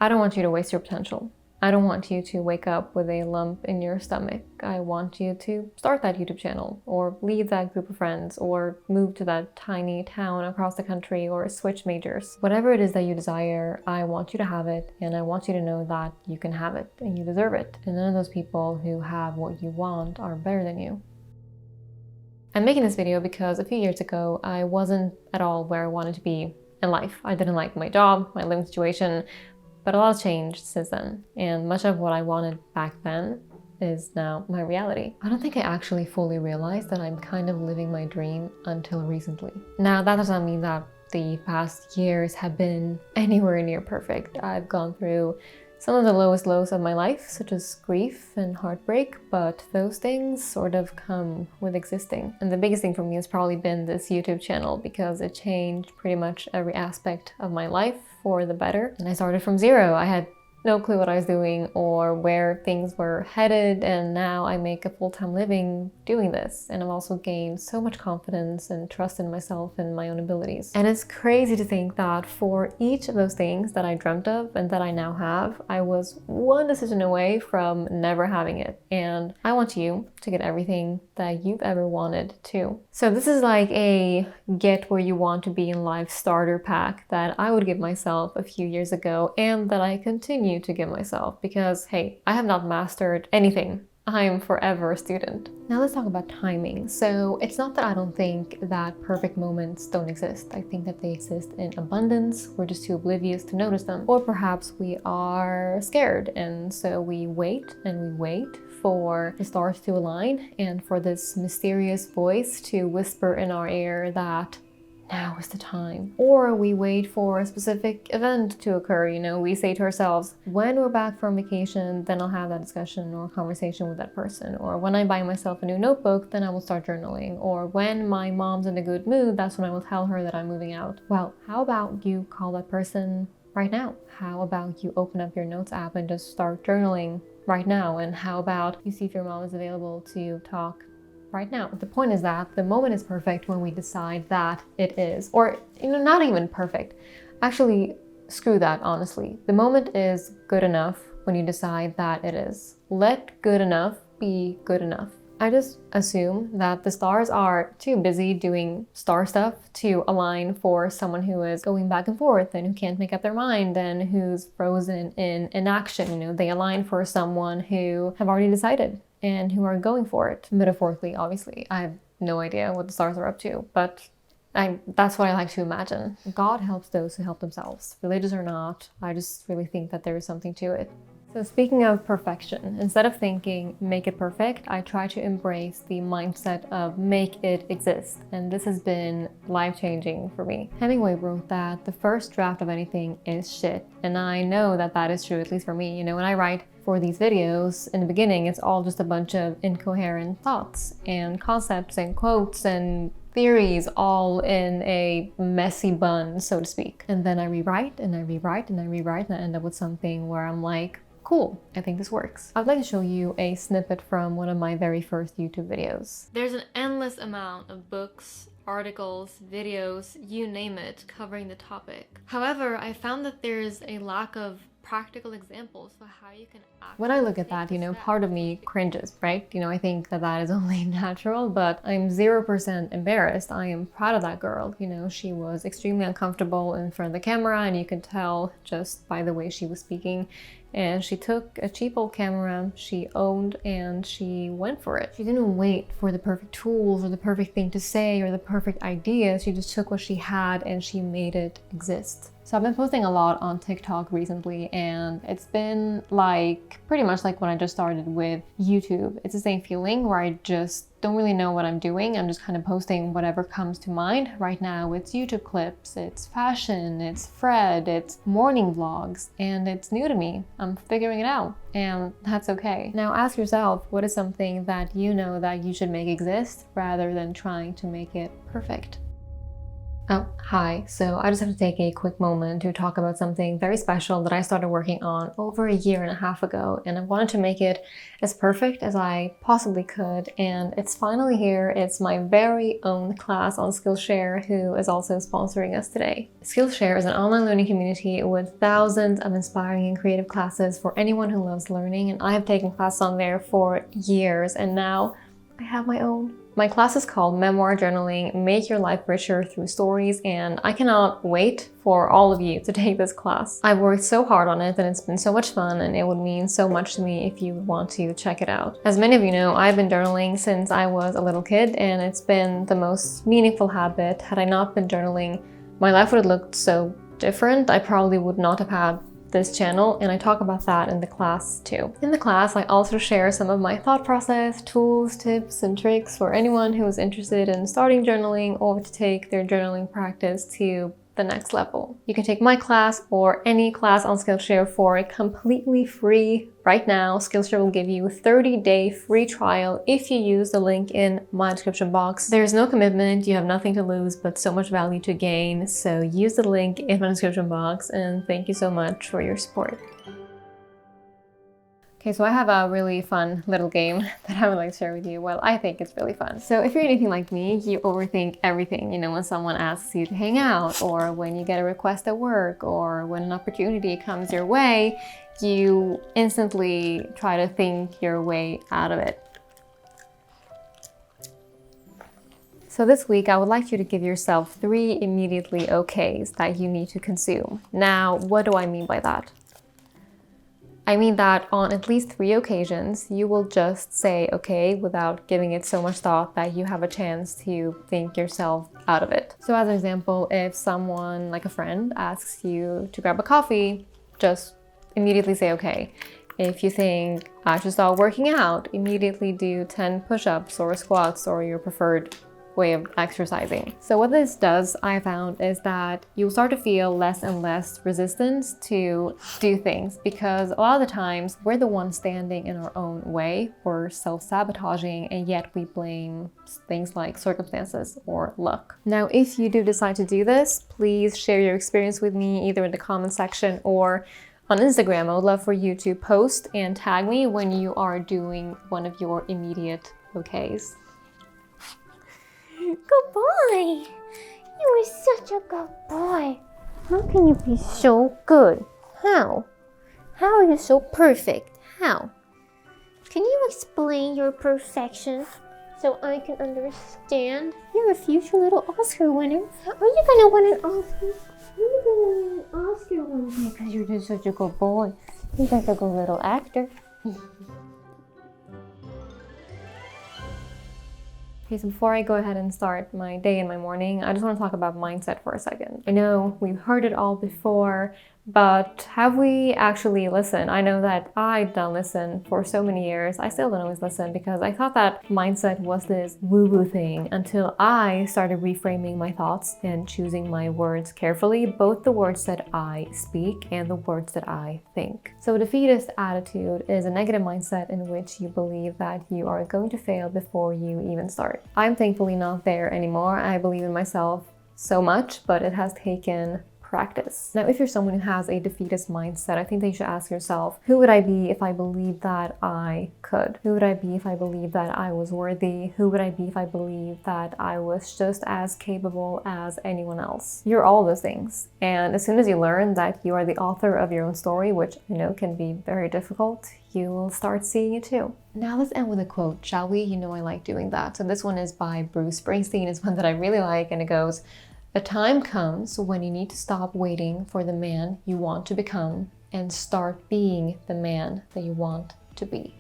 I don't want you to waste your potential. I don't want you to wake up with a lump in your stomach. I want you to start that YouTube channel, or leave that group of friends, or move to that tiny town across the country, or switch majors. Whatever it is that you desire, I want you to have it, and I want you to know that you can have it, and you deserve it. And none of those people who have what you want are better than you. I'm making this video because a few years ago, I wasn't at all where I wanted to be in life. I didn't like my job, my living situation, but a lot has changed since then, and much of what I wanted back then is now my reality. I don't think I actually fully realized that I'm kind of living my dream until recently. Now, that does not mean that the past years have been anywhere near perfect. I've gone through some of the lowest lows of my life, such as grief and heartbreak, but those things sort of come with existing. And the biggest thing for me has probably been this YouTube channel, because it changed pretty much every aspect of my life for the better. And I started from zero. I had no clue what I was doing or where things were headed, and now I make a full-time living doing this. And I've also gained so much confidence and trust in myself and my own abilities. And it's crazy to think that for each of those things that I dreamt of and that I now have, I was one decision away from never having it. And I want you to get everything that you've ever wanted too. So this is like a get where you want to be in life starter pack that I would give myself a few years ago, and that I continue to give myself, because hey, I have not mastered anything. I am forever a student. Now let's talk about timing. So it's not that I don't think that perfect moments don't exist. I think that they exist in abundance. We're just too oblivious to notice them. Or perhaps we are scared, and so we wait and we wait for the stars to align and for this mysterious voice to whisper in our ear that now is the time. Or we wait for a specific event to occur. You know, we say to ourselves, when we're back from vacation, then I'll have that discussion or conversation with that person. Or when I buy myself a new notebook, then I will start journaling. Or when my mom's in a good mood, that's when I will tell her that I'm moving out. Well, how about you call that person right now? How about you open up your notes app and just start journaling right now? And how about you see if your mom is available to talk right now? The point is that the moment is perfect when we decide that it is. Or, you know, not even perfect. Actually, screw that, honestly. The moment is good enough when you decide that it is. Let good enough be good enough. I just assume that the stars are too busy doing star stuff to align for someone who is going back and forth and who can't make up their mind and who's frozen in inaction. You know, they align for someone who have already decided and who are going for it. Metaphorically, obviously. I have no idea what the stars are up to, but that's what I like to imagine. God helps those who help themselves. Religious or not, I just really think that there is something to it. So speaking of perfection, instead of thinking make it perfect, I try to embrace the mindset of make it exist. And this has been life-changing for me. Hemingway wrote that the first draft of anything is shit. And I know that that is true, at least for me. You know, when I write for these videos, in the beginning, it's all just a bunch of incoherent thoughts and concepts and quotes and theories all in a messy bun, so to speak. And then I rewrite and I rewrite and I rewrite, and I end up with something where I'm like, cool, I think this works. I'd like to show you a snippet from one of my very first YouTube videos. There's an endless amount of books, articles, videos, you name it, covering the topic. However, I found that there's a lack of practical examples for how you can act. When I look at that, you know, part of me cringes, right? You know, I think that that is only natural, but I'm 0% embarrassed. I am proud of that girl. You know, she was extremely uncomfortable in front of the camera, and you could tell just by the way she was speaking. And she took a cheap old camera, she owned, and she went for it. She didn't wait for the perfect tools or the perfect thing to say or the perfect idea. She just took what she had and she made it exist. So I've been posting a lot on TikTok recently, and it's been like pretty much like when I just started with YouTube. It's the same feeling where I just don't really know what I'm doing. I'm just kind of posting whatever comes to mind. Right now it's YouTube clips, it's fashion, it's Fred, it's morning vlogs, and it's new to me. I'm figuring it out, and that's okay. Now ask yourself, what is something that you know that you should make exist rather than trying to make it perfect? Oh, hi. So I just have to take a quick moment to talk about something very special that I started working on over a year and a half ago, and I wanted to make it as perfect as I possibly could, and it's finally here. It's my very own class on Skillshare, who is also sponsoring us today. Skillshare is an online learning community with thousands of inspiring and creative classes for anyone who loves learning, and I have taken classes on there for years, and now I have my own. My class is called Memoir Journaling, Make Your Life Richer Through Stories, and I cannot wait for all of you to take this class. I've worked so hard on it and it's been so much fun, and it would mean so much to me if you want to check it out. As many of you know, I've been journaling since I was a little kid, and it's been the most meaningful habit. Had I not been journaling, my life would have looked so different. I probably would not have had this channel, and I talk about that in the class too. In the class, I also share some of my thought process, tools, tips, and tricks for anyone who is interested in starting journaling or to take their journaling practice to the next level. You can take my class or any class on Skillshare for a completely free right now. Skillshare will give you a 30-day free trial if you use the link in my description box. There's no commitment, you have nothing to lose, but so much value to gain. So use the link in my description box, and thank you so much for your support. Okay, so I have a really fun little game that I would like to share with you. Well, I think it's really fun. So if you're anything like me, you overthink everything. You know, when someone asks you to hang out, or when you get a request at work, or when an opportunity comes your way, you instantly try to think your way out of it. So this week, I would like you to give yourself 3 immediately okays that you need to consume. Now, what do I mean by that? I mean that on at least 3 occasions, you will just say okay without giving it so much thought that you have a chance to think yourself out of it. So as an example, if someone, like a friend, asks you to grab a coffee, just immediately say okay. If you think I should start working out, immediately do 10 push-ups or squats or your preferred way of exercising. So what this does, I found, is that you'll start to feel less and less resistance to do things, because a lot of the times we're the ones standing in our own way or self-sabotaging, and yet we blame things like circumstances or luck. Now, if you do decide to do this, please share your experience with me either in the comment section or on Instagram. I would love for you to post and tag me when you are doing one of your immediate okays. Good boy! You are such a good boy. How can you be so good? How? How are you so perfect? How? Can you explain your perfection so I can understand? You're a future little Oscar winner. Are you gonna win an Oscar? Are you gonna win an Oscar one day because you're just such a good boy? You're such a good little actor. Okay, so before I go ahead and start my day and my morning, I just want to talk about mindset for a second. I know we've heard it all before, but have we actually listened? I know that I don't listen for so many years. I still don't always listen because I thought that mindset was this woo-woo thing until I started reframing my thoughts and choosing my words carefully, both the words that I speak and the words that I think. So a defeatist attitude is a negative mindset in which you believe that you are going to fail before you even start. I'm thankfully not there anymore. I believe in myself so much, but it has taken practice. Now, if you're someone who has a defeatist mindset, I think that you should ask yourself, who would I be if I believed that I could? Who would I be if I believed that I was worthy? Who would I be if I believed that I was just as capable as anyone else? You're all those things. And as soon as you learn that you are the author of your own story, which I know can be very difficult, you will start seeing it too. Now let's end with a quote, shall we? You know I like doing that. So this one is by Bruce Springsteen. It's one that I really like, and it goes, "A time comes when you need to stop waiting for the man you want to become and start being the man that you want to be."